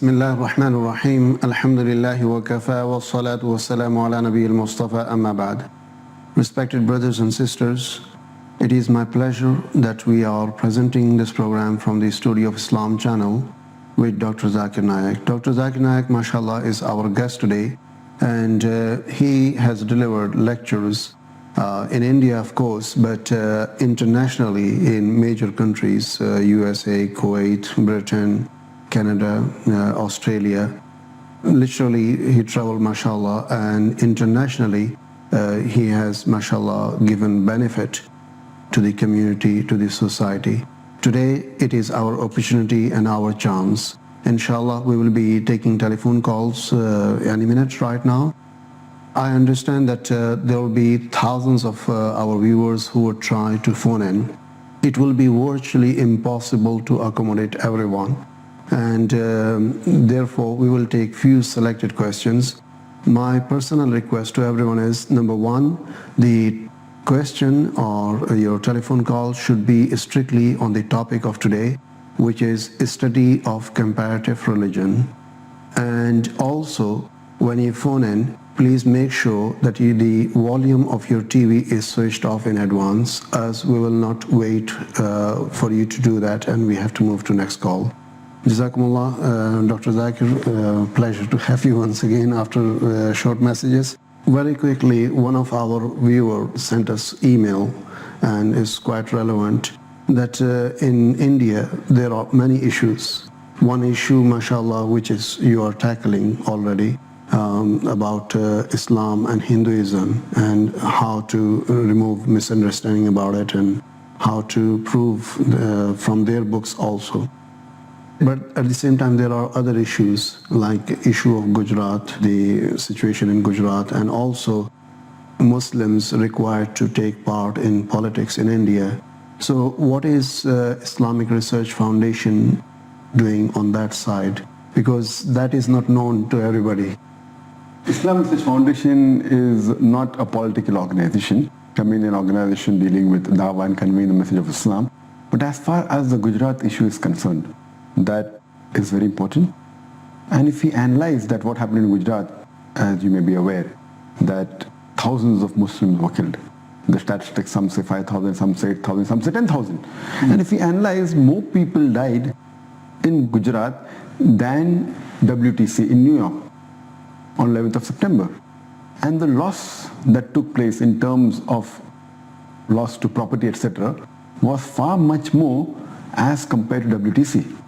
Bismillah ar-Rahman ar-Rahim. Alhamdulillahi wa kafa wa salatu wa salamu ala nabi al-Mustafa amma ba'd. Respected brothers and sisters, it is my pleasure that we are presenting this program from the Studio of Islam channel with Dr. Zakir Naik. Dr. Zakir Naik, mashallah, is our guest today, and he has delivered lectures in India, of course, but internationally in major countries, USA, Kuwait, Britain, Canada, Australia. Literally, he traveled, mashallah, and internationally he has, mashallah, given benefit to the community, to the society. Today, it is our opportunity and our chance. Inshallah, we will be taking telephone calls any minute right now. I understand that there will be thousands of our viewers who would try to phone in. It will be virtually impossible to accommodate everyone, and therefore we will take few selected questions. My personal request to everyone is, number one, the question or your telephone call should be strictly on the topic of today, which is study of comparative religion. And also, when you phone in, please make sure that the volume of your TV is switched off in advance, as we will not wait for you to do that and we have to move to next call. Jazakumullah, Dr. Zakir, pleasure to have you once again after short messages. Very quickly, one of our viewers sent us email and is quite relevant that in India there are many issues. One issue, mashallah, which is you are tackling already, about Islam and Hinduism and how to remove misunderstanding about it and how to prove from their books also. But at the same time, there are other issues like issue of Gujarat, the situation in Gujarat, and also Muslims required to take part in politics in India. So what is Islamic Research Foundation doing on that side? Because that is not known to everybody. Islamic Research Foundation is not a political organization. I mean, an organization dealing with dawah and conveying the message of Islam. But as far as the Gujarat issue is concerned, that is very important. And if we analyze that what happened in Gujarat, as you may be aware, that thousands of Muslims were killed. The statistics, some say 5,000, some say 8,000, some say 10,000. And if we analyze, more people died in Gujarat than WTC in New York on 11th of September. And the loss that took place in terms of loss to property, etc., was far much more as compared to WTC.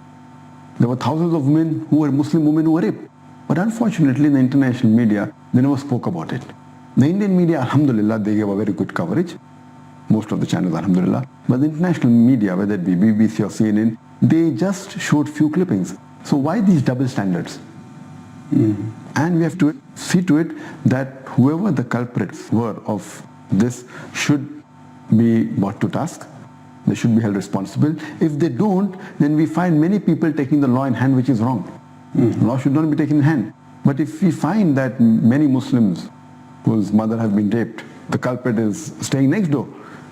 There were thousands of women who were Muslim women who were raped. But unfortunately, in the international media, they never spoke about it. The Indian media, alhamdulillah, they gave a very good coverage. Most of the channels, alhamdulillah. But the international media, whether it be BBC or CNN, they just showed few clippings. So why these double standards? And we have to see to it that whoever the culprits were of this should be brought to task. They should be held responsible. If they don't, then we find many people taking the law in hand, which is wrong. Law should not be taken in hand. But if we find that many Muslims whose mother has been raped, the culprit is staying next door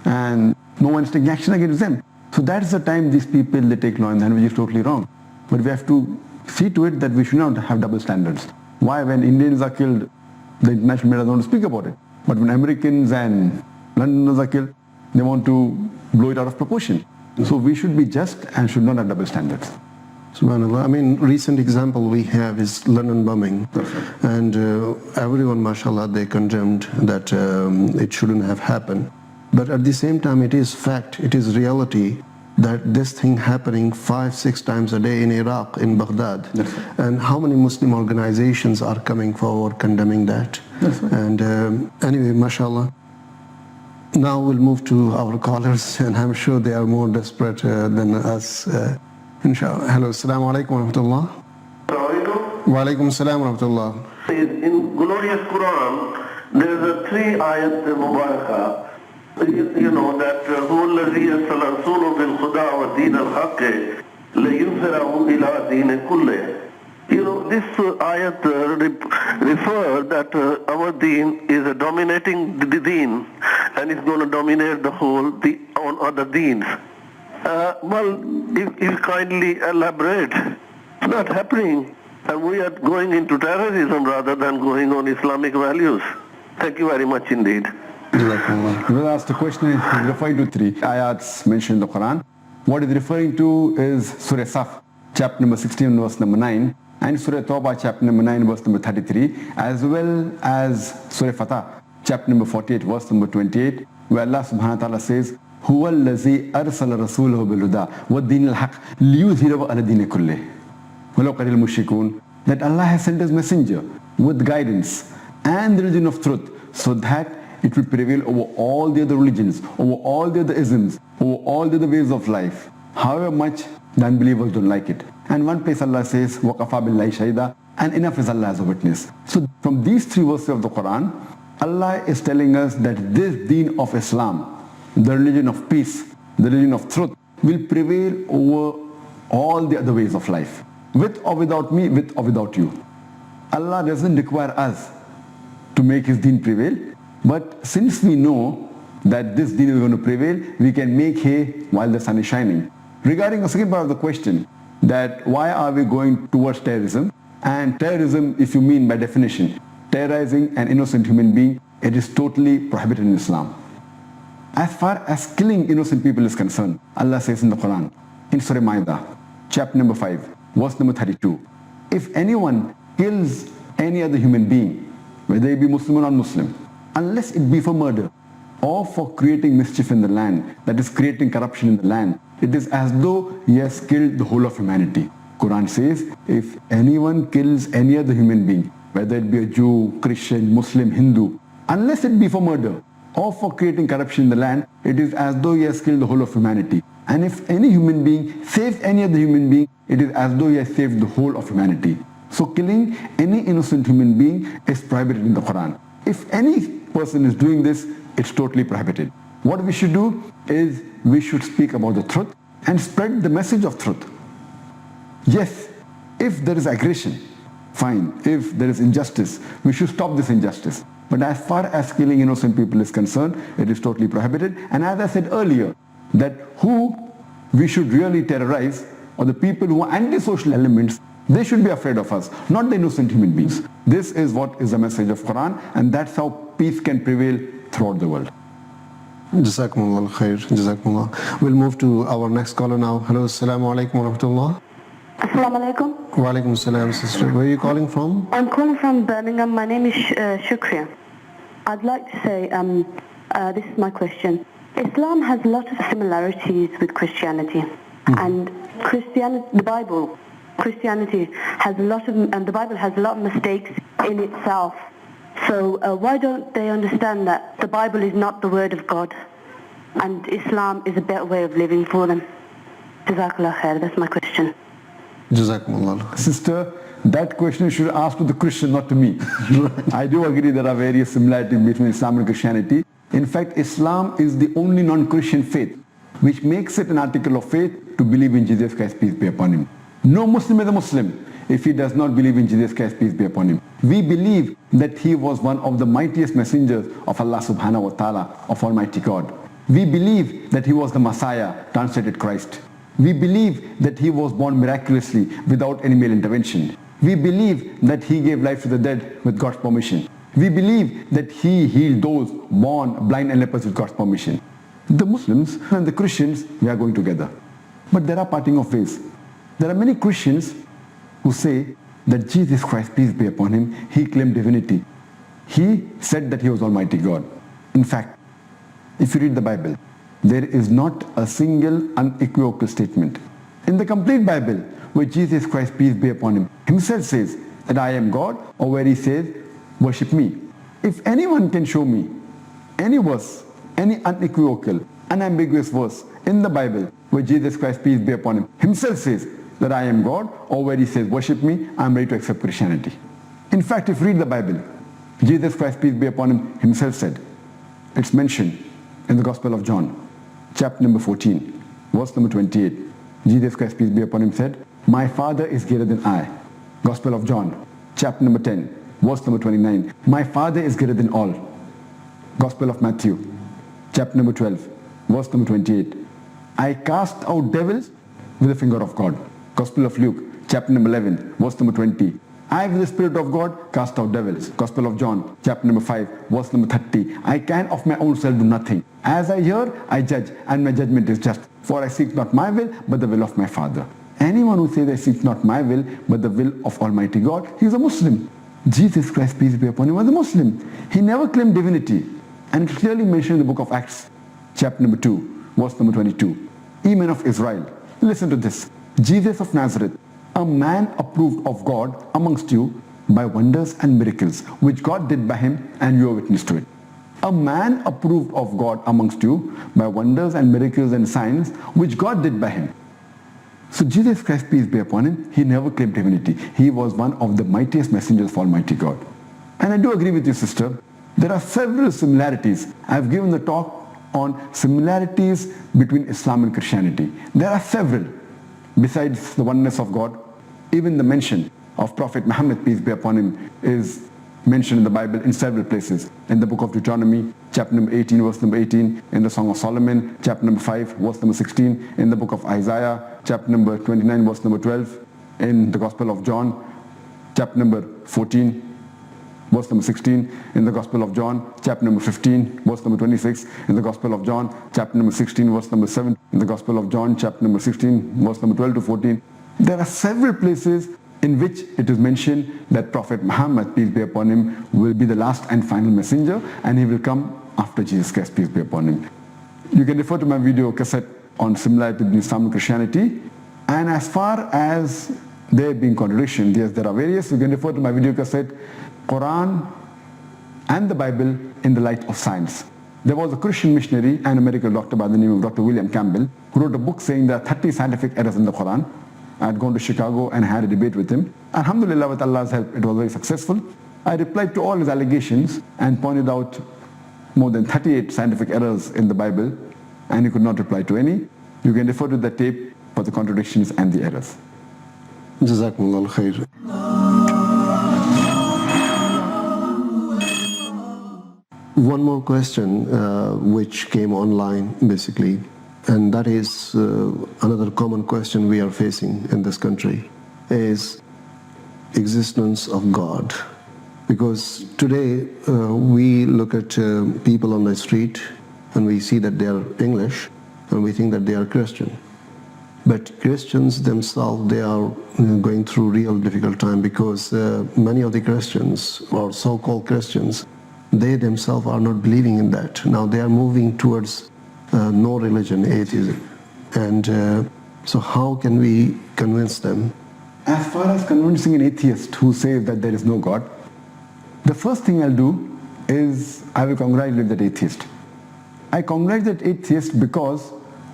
and no one is taking action against them. So that's the time these people, they take law in hand, which is totally wrong. But we have to see to it that we should not have double standards. Why, when Indians are killed, the international media doesn't want to speak about it. But when Americans and Londoners are killed, they want to blow it out of proportion. So we should be just and should not have double standards. Subhanallah. I mean, recent example we have is London bombing. And everyone, mashallah, they condemned that it shouldn't have happened. But at the same time, it is fact, it is reality that this thing happening 5-6 times a day in Iraq, in Baghdad. And how many Muslim organizations are coming forward condemning that? And anyway, mashallah. Now we'll move to our callers, and I'm sure they are more desperate than us. Inshallah. Hello, assalamu alaikum wa rahmatullah. Wa alaikum assalam wa rahmatullah. In glorious Quran, there's a 3 ayat mubarakah. You know that هو الذي أرسل رسوله بالهدى ودين الحق ليظهره إلى دين كله. You know, this ayat refer that our deen is a dominating the deen and is going to dominate the whole on other deens. Well, if you kindly elaborate, it's not happening. And we are going into terrorism rather than going on Islamic values. Thank you very much indeed. Jazakumullah. Brother asked the question, is referring to 3 ayats mentioned in the Quran. What is referring to is Surah Saf, chapter number 16, verse number 9, and Surah Tawbah, chapter number 9, verse number 33, as well as Surah Fatah, chapter number 48, verse number 28, where Allah subhanahu wa ta'ala says, هُوَ الَّذِي أَرْسَلَ رَسُولَهُ بِالْهُدَى وَالدِّينِ الْحَقِّ لِيُظْهِرَهُ عَلَى الدِّينِ كُلِّهِ وَلَوْ كَرِهَ الْمُشْرِكُونَ. That Allah has sent His messenger with guidance and the religion of truth, so that it will prevail over all the other religions, over all the other isms, over all the other ways of life, however much the unbelievers don't like it. And one place Allah says, وَقَفَى بِاللَّهِ شَهِيدًا, and enough is Allah as a witness. So from these 3 verses of the Quran, Allah is telling us that this deen of Islam, the religion of peace, the religion of truth, will prevail over all the other ways of life. With or without me, with or without you. Allah doesn't require us to make His deen prevail, but since we know that this deen is going to prevail, we can make hay while the sun is shining. Regarding the second part of the question, that why are we going towards terrorism? And terrorism, if you mean by definition, terrorizing an innocent human being, it is totally prohibited in Islam. As far as killing innocent people is concerned, Allah says in the Quran, in Surah Ma'idah, chapter number 5, verse number 32, if anyone kills any other human being, whether he be Muslim or non-Muslim, unless it be for murder or for creating mischief in the land, that is creating corruption in the land, it is as though he has killed the whole of humanity. Quran says, if anyone kills any other human being, whether it be a Jew, Christian, Muslim, Hindu, unless it be for murder or for creating corruption in the land, it is as though he has killed the whole of humanity. And if any human being saves any other human being, it is as though he has saved the whole of humanity. So killing any innocent human being is prohibited in the Quran. If any person is doing this, it's totally prohibited. What we should do is we should speak about the truth and spread the message of truth. Yes, if there is aggression, fine. If there is injustice, we should stop this injustice. But as far as killing innocent people is concerned, it is totally prohibited. And as I said earlier, that who we should really terrorize are the people who are antisocial elements. They should be afraid of us, not the innocent human beings. This is what is the message of Quran, and that's how peace can prevail throughout the world. Jazakumullah khair. Jazakumullah. We'll move to our next caller now. Hello, assalamu alaikum wa rahmatullah. Assalamu alaikum. Wa alaikum salam, sister. Where are you calling from? I'm calling from Birmingham. My name is Shukriya. I'd like to say, this is my question. Islam has a lot of similarities with Christianity, and Christianity has a lot of, and the Bible has a lot of mistakes in itself. So why don't they understand that the Bible is not the word of God, and Islam is a better way of living for them? Jazakallah khair. That's my question. Jazakumullah. Sister, that question you should ask to the Christian, not to me. I do agree there are various similarities between Islam and Christianity. In fact, Islam is the only non-Christian faith which makes it an article of faith to believe in Jesus Christ, peace be upon him. No Muslim is a Muslim if he does not believe in Jesus Christ, peace be upon him. We believe that he was one of the mightiest messengers of Allah subhanahu wa ta'ala, of Almighty God. We believe that he was the Messiah, translated Christ. We believe that he was born miraculously without any male intervention. We believe that he gave life to the dead with God's permission. We believe that he healed those born blind and lepers with God's permission. The Muslims and the Christians, we are going together. But there are parting of ways. There are many Christians who say that Jesus Christ, peace be upon him, he claimed divinity. He said that he was Almighty God. In fact, if you read the Bible, there is not a single unequivocal statement in the complete Bible where Jesus Christ, peace be upon him, himself says that I am God, or where he says, worship me. If anyone can show me any verse, any unequivocal, unambiguous verse in the Bible where Jesus Christ, peace be upon him, himself says that I am God, or where he says worship me, I am ready to accept Christianity. In fact, if you read the Bible, Jesus Christ, peace be upon him, himself said, it's mentioned in the Gospel of John, chapter number 14, verse number 28. Jesus Christ, peace be upon him, said, my Father is greater than I. Gospel of John, chapter number 10, verse number 29. My Father is greater than all. Gospel of Matthew, chapter number 12, verse number 28. I cast out devils with the finger of God. Gospel of Luke, chapter number 11, verse number 20. I, with the Spirit of God, cast out devils. Gospel of John, chapter number 5, verse number 30. I can of my own self do nothing. As I hear, I judge, and my judgment is just. For I seek not my will, but the will of my Father. Anyone who says I seek not my will, but the will of Almighty God, he is a Muslim. Jesus Christ, peace be upon him, was a Muslim. He never claimed divinity. And it's clearly mentioned in the book of Acts, chapter number 2, verse number 22. Ye men of Israel, listen to this. Jesus of Nazareth, a man approved of God amongst you by wonders and miracles, which God did by him, and you are witness to it. A man approved of God amongst you by wonders and miracles and signs, which God did by him. So Jesus Christ, peace be upon him, he never claimed divinity. He was one of the mightiest messengers of Almighty God. And I do agree with you, sister. There are several similarities. I've given the talk on similarities between Islam and Christianity. There are several. Besides the oneness of God, even the mention of Prophet Muhammad, peace be upon him, is mentioned in the Bible in several places. In the book of Deuteronomy, chapter number 18, verse number 18. In the Song of Solomon, chapter number 5, verse number 16. In the book of Isaiah, chapter number 29, verse number 12. In the Gospel of John, chapter number 14, verse number 16. In the Gospel of John, chapter number 15, verse number 26. In the Gospel of John, chapter number 16, verse number 7. In the Gospel of John, chapter number 16, verse number 12 to 14. There are several places in which it is mentioned that Prophet Muhammad, peace be upon him, will be the last and final messenger, and he will come after Jesus Christ, peace be upon him. You can refer to my video cassette on similarity between Islam and Christianity. And as far as there being contradiction, yes, there are various. You can refer to my video cassette, Quran and the Bible in the light of science. There was a Christian missionary and a medical doctor by the name of Dr. William Campbell, who wrote a book saying there are 30 scientific errors in the Quran. I had gone to Chicago and had a debate with him. Alhamdulillah, with Allah's help, it was very successful. I replied to all his allegations and pointed out more than 38 scientific errors in the Bible, and he could not reply to any. You can refer to the tape for the contradictions and the errors. Jazakumullah khair. One more question which came online basically, and that is another common question we are facing in this country is existence of God. Because today we look at people on the street and we see that they are English and we think that they are Christian. But Christians themselves, they are going through real difficult time because many of the Christians or so-called Christians, they themselves are not believing in that. Now they are moving towards no religion, atheism. And so how can we convince them? As far as convincing an atheist who says that there is no God, the first thing I'll do is I will congratulate that atheist. I congratulate that atheist because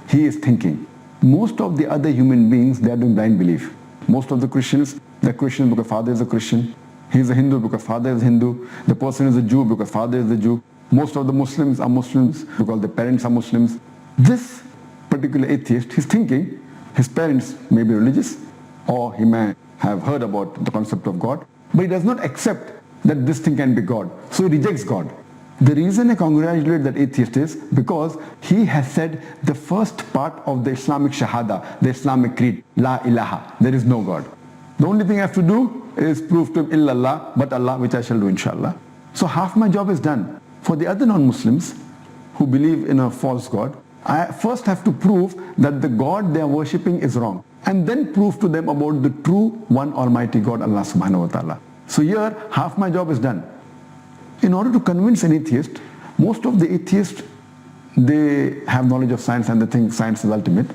he is thinking. Most of the other human beings, they are doing blind belief. Most of the Christians, they're Christian because father is a Christian. He is a Hindu because father is Hindu. The person is a Jew because father is a Jew. Most of the Muslims are Muslims because their parents are Muslims. This particular atheist, he's thinking his parents may be religious or he may have heard about the concept of God, but he does not accept that this thing can be God. So he rejects God. The reason I congratulate that atheist is because he has said the first part of the Islamic Shahada, the Islamic creed, La ilaha, there is no God. The only thing I have to do is prove to him illallah, but Allah, which I shall do inshallah. So half my job is done. For the other non-Muslims who believe in a false God, I first have to prove that the God they are worshipping is wrong, and then prove to them about the true one Almighty God, Allah subhanahu wa ta'ala. So here half my job is done. In order to convince an atheist, most of the atheists, they have knowledge of science and they think science is ultimate.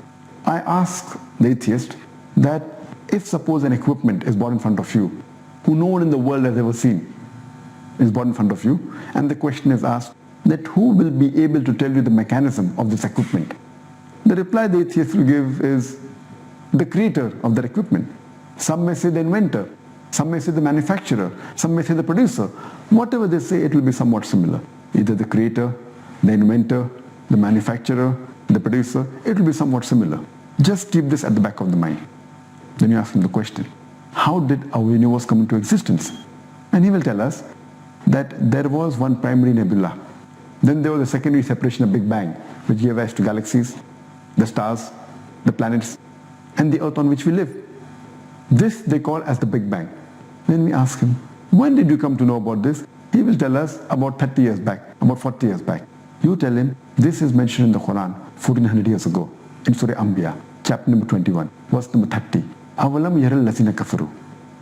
I ask the atheist that if suppose an equipment is brought in front of you, who no one in the world has ever seen, is brought in front of you, and the question is asked that who will be able to tell you the mechanism of this equipment? The reply the atheist will give is the creator of that equipment. Some may say the inventor, some may say the manufacturer, some may say the producer. Whatever they say, it will be somewhat similar. Either the creator, the inventor, the manufacturer, the producer, it will be somewhat similar. Just keep this at the back of the mind. Then you ask him the question, how did our universe come into existence? And he will tell us that there was one primary nebula. Then there was a secondary separation, a Big Bang, which gave rise to galaxies, the stars, the planets, and the earth on which we live. This they call as the Big Bang. When we ask him, when did you come to know about this? He will tell us about 30 years back, about 40 years back. You tell him, this is mentioned in the Quran 1400 years ago in Surah Anbiya, chapter number 21, verse number 30. أَوَلَمْ يَرَ الَّذِينَ كَفَرُوا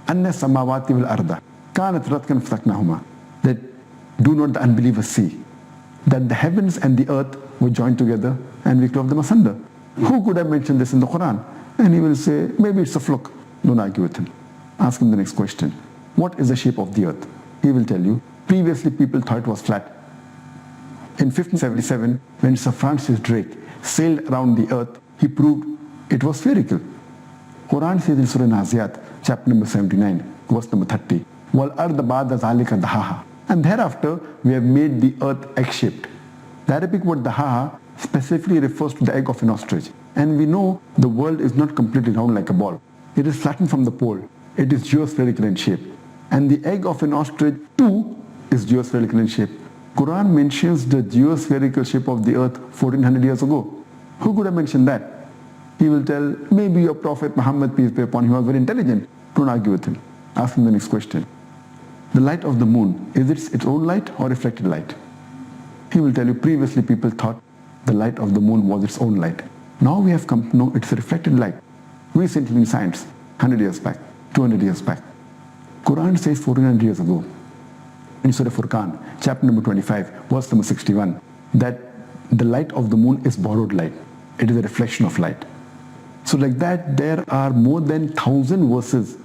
أَنَّ السَّمَاوَاتِ وَالْأَرْضَ كَانَتْ رَتْقًا فَسَقْنَاهُمَا. That do not the unbelievers see that the heavens and the earth were joined together and we clove them asunder? Who could have mentioned this in the Quran? And he will say, maybe it's a fluke. Don't argue with him. Ask him the next question. What is the shape of the earth? He will tell you, previously people thought it was flat. In 1577, when Sir Francis Drake sailed around the earth, he proved it was spherical. Quran says in Surah Naziat, chapter number 79, verse number 30, وَالْأَرْضَ بَعْدَ ذَلِكَ دَحَاهَا. And thereafter, we have made the earth egg-shaped. The Arabic word dahaha specifically refers to the egg of an ostrich. And we know the world is not completely round like a ball. It is flattened from the pole. It is geospherical in shape. And the egg of an ostrich too is geospherical in shape. Quran mentions the geospherical shape of the earth 1400 years ago. Who could have mentioned that? He will tell, maybe your Prophet Muhammad, peace be upon him, was very intelligent. Don't argue with him. Ask him the next question. The light of the moon, is it its own light or reflected light? He will tell you, previously people thought the light of the moon was its own light. Now we have come to know it's a reflected light. Recently in science, 100 years back, 200 years back. Quran says 1400 years ago, in Surah Furqan, chapter number 25, verse number 61, that the light of the moon is borrowed light. It is a reflection of light. So like that, there are more than 1,000 verses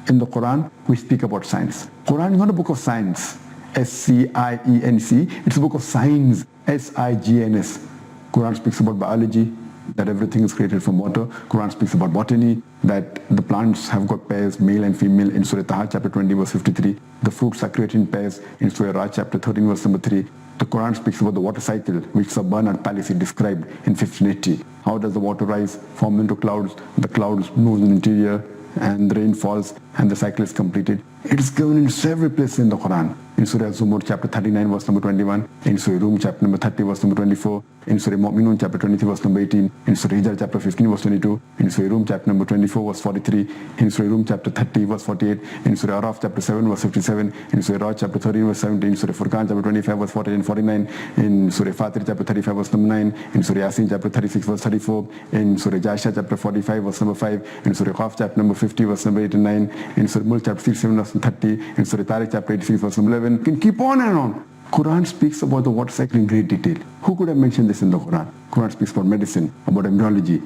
in the Quran which speak about science. Quran is not a book of science, S-C-I-E-N-C. It's a book of signs, S-I-G-N-S. Quran speaks about biology, that everything is created from water. Quran speaks about botany, that the plants have got pairs, male and female, in Surah Taha, chapter 20, verse 53. The fruits are created in pairs, in Surah Raj, chapter 13, verse number 3. The Quran speaks about the water cycle, which Sir Bernard Palissy described in 1580. How does the water rise, form into clouds, the clouds move in the interior, and the rain falls, and the cycle is completed. It is given in several places in the Quran. In Surah Zumur, chapter 39, verse number 21. In Surah Rum, chapter number 30, verse number 24. In Surah Mu'minun, chapter 23, verse number 18. In Surah Hijr, chapter 15, verse 22. In Surah Rum, chapter number 24, verse 43. In Surah Rum, chapter 30, verse 48. In Surah Araf, chapter 7, verse 57. In Surah Raj, chapter 13, verse 17. In Surah Furqan, chapter 25, verse 40 and 49. In Surah Fatir, chapter 35, verse number 9. In Surah Yasin, chapter 36, verse 34. In Surah Jasha, chapter 45, verse number 5. In Surah Qaf, chapter number 50, verse number 8 and 9. In Surah Mulk, chapter 67, verse 30. In Surah Tariq, chapter 86, verse number 11. You can keep on and on. Quran speaks about the water cycle in great detail. Who could have mentioned this in the Quran? Quran speaks about medicine, about embryology.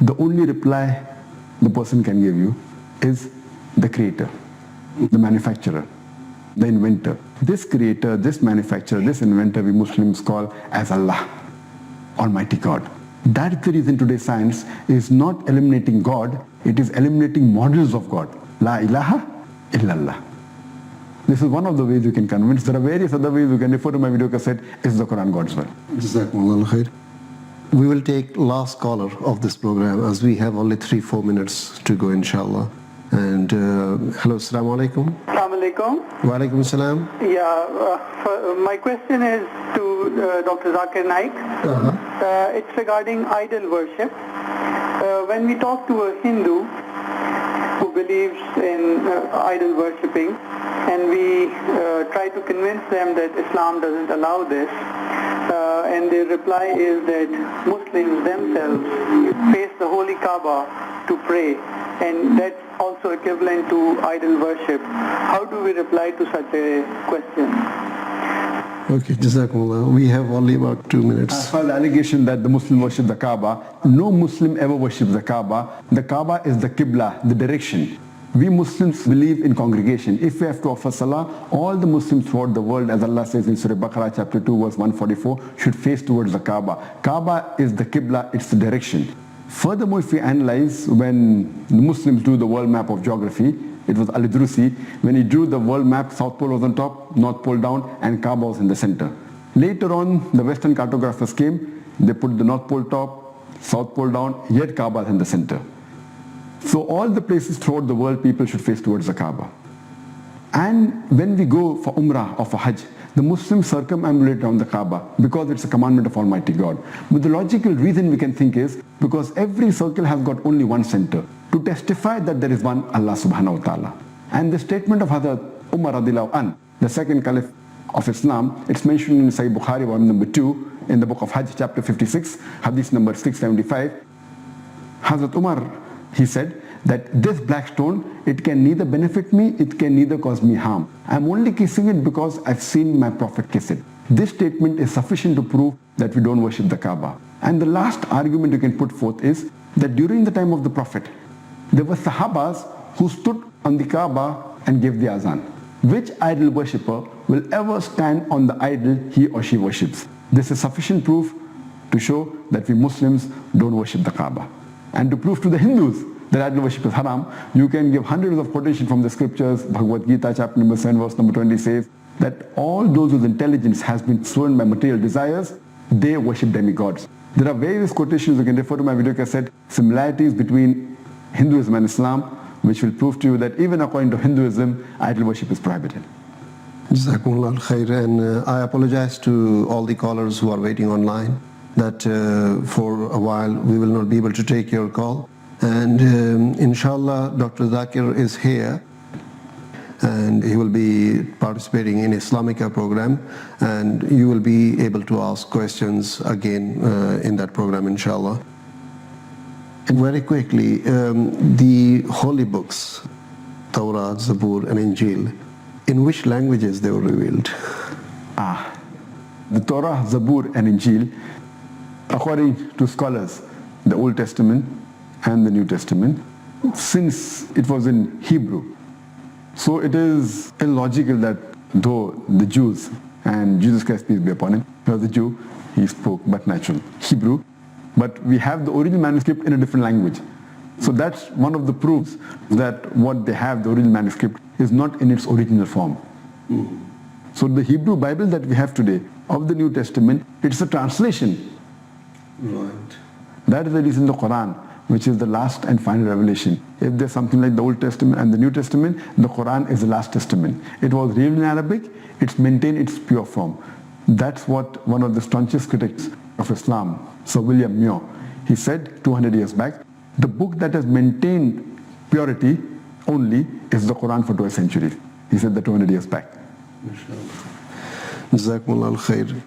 The only reply the person can give you is the creator, the manufacturer, the inventor. This creator, this manufacturer, this inventor we Muslims call as Allah, Almighty God. That's the reason today's science is not eliminating God, it is eliminating models of God. La ilaha illallah. This is one of the ways you can convince. There are various other ways. You can refer to my video cassette. Is the Quran God's word? Jazakumullah khair. We will take last caller of this program as we have only 3-4 minutes to go, inshallah. And hello, assalamu alaikum. Assalamu alaikum. Wa alaikum salam. Yeah, my question is to Dr. Zakir Naik. It's regarding idol worship. When we talk to a Hindu who believes in idol worshipping, and we try to convince them that Islam doesn't allow this, and their reply is that Muslims themselves face the holy Kaaba to pray, and that's also equivalent to idol worship. How do we reply to such a question? Okay, Jazakumullah. We have only about 2 minutes. As far as the allegation that the Muslim worship the Kaaba, no Muslim ever worships the Kaaba. The Kaaba is the Qibla, the direction. We Muslims believe in congregation. If we have to offer salah, all the Muslims throughout the world, as Allah says in Surah Baqarah chapter 2 verse 144, should face towards the Kaaba. Kaaba is the Qibla, it's the direction. Furthermore, if we analyze when the Muslims do the world map of geography, it was Al-Idrusi, when he drew the world map, South Pole was on top, North Pole down, and Kaaba was in the center. Later on, the Western cartographers came, they put the North Pole top, South Pole down, yet Kaaba is in the center. So all the places throughout the world, people should face towards the Kaaba. And when we go for Umrah or for Hajj, the Muslims circumambulate around the Kaaba because it's a commandment of Almighty God. But the logical reason we can think is because every circle has got only one center. to testify that there is one Allah subhanahu wa ta'ala. And the statement of Hazrat Umar radiallahu anh, the second caliph of Islam, it's mentioned in Sahih Bukhari, volume number 2, in the book of Hajj, chapter 56, hadith number 675. Hazrat Umar, he said that this black stone, it can neither benefit me, it can neither cause me harm. I'm only kissing it because I've seen my Prophet kiss it. This statement is sufficient to prove that we don't worship the Kaaba. And the last argument you can put forth is that during the time of the Prophet, there were Sahabas who stood on the Kaaba and gave the azan. Which idol worshipper will ever stand on the idol he or she worships? This is sufficient proof to show that we Muslims don't worship the Kaaba. And to prove to the Hindus that idol worship is haram, you can give hundreds of quotations from the scriptures. Bhagavad Gita chapter number 7 verse number 20 says that all those whose intelligence has been swollen by material desires, they worship demigods. There are various quotations, you can refer to my video cassette, similarities between Hinduism and Islam, which will prove to you that even according to Hinduism, idol worship is prohibited. Jazakumullah khair, and I apologize to all the callers who are waiting online that for a while we will not be able to take your call. And inshallah, Dr. Zakir is here and he will be participating in Islamika program, and you will be able to ask questions again in that program, inshallah. And very quickly, the holy books, Torah, Zabur and Injil, in which languages they were revealed? The Torah, Zabur and Injil, according to scholars, the Old Testament and the New Testament, since it was in Hebrew, so it is illogical that though the Jews, and Jesus Christ, peace be upon him, he was a Jew, he spoke but natural Hebrew, but we have the original manuscript in a different language. So that's one of the proofs that what they have, the original manuscript, is not in its original form. So the Hebrew Bible that we have today of the New Testament, it's a translation. Right. That is the reason the Quran, which is the last and final revelation. If there's something like the Old Testament and the New Testament, the Quran is the last testament. It was revealed in Arabic, it's maintained its pure form. That's what one of the staunchest critics of Islam, Sir William Muir, he said 200 years back, the book that has maintained purity only is the Quran for 12 centuries. He said that 200 years back. Jazakumullah khair.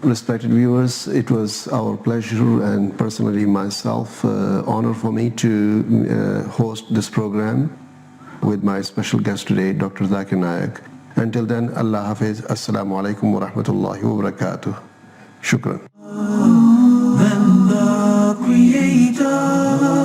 Respected viewers, it was our pleasure and personally myself, honor for me to host this program with my special guest today, Dr. Zakir Naik. Until then, Allah Hafiz, Assalamu alaikum wa rahmatullahi wa barakatuh. Shukran. Then the Creator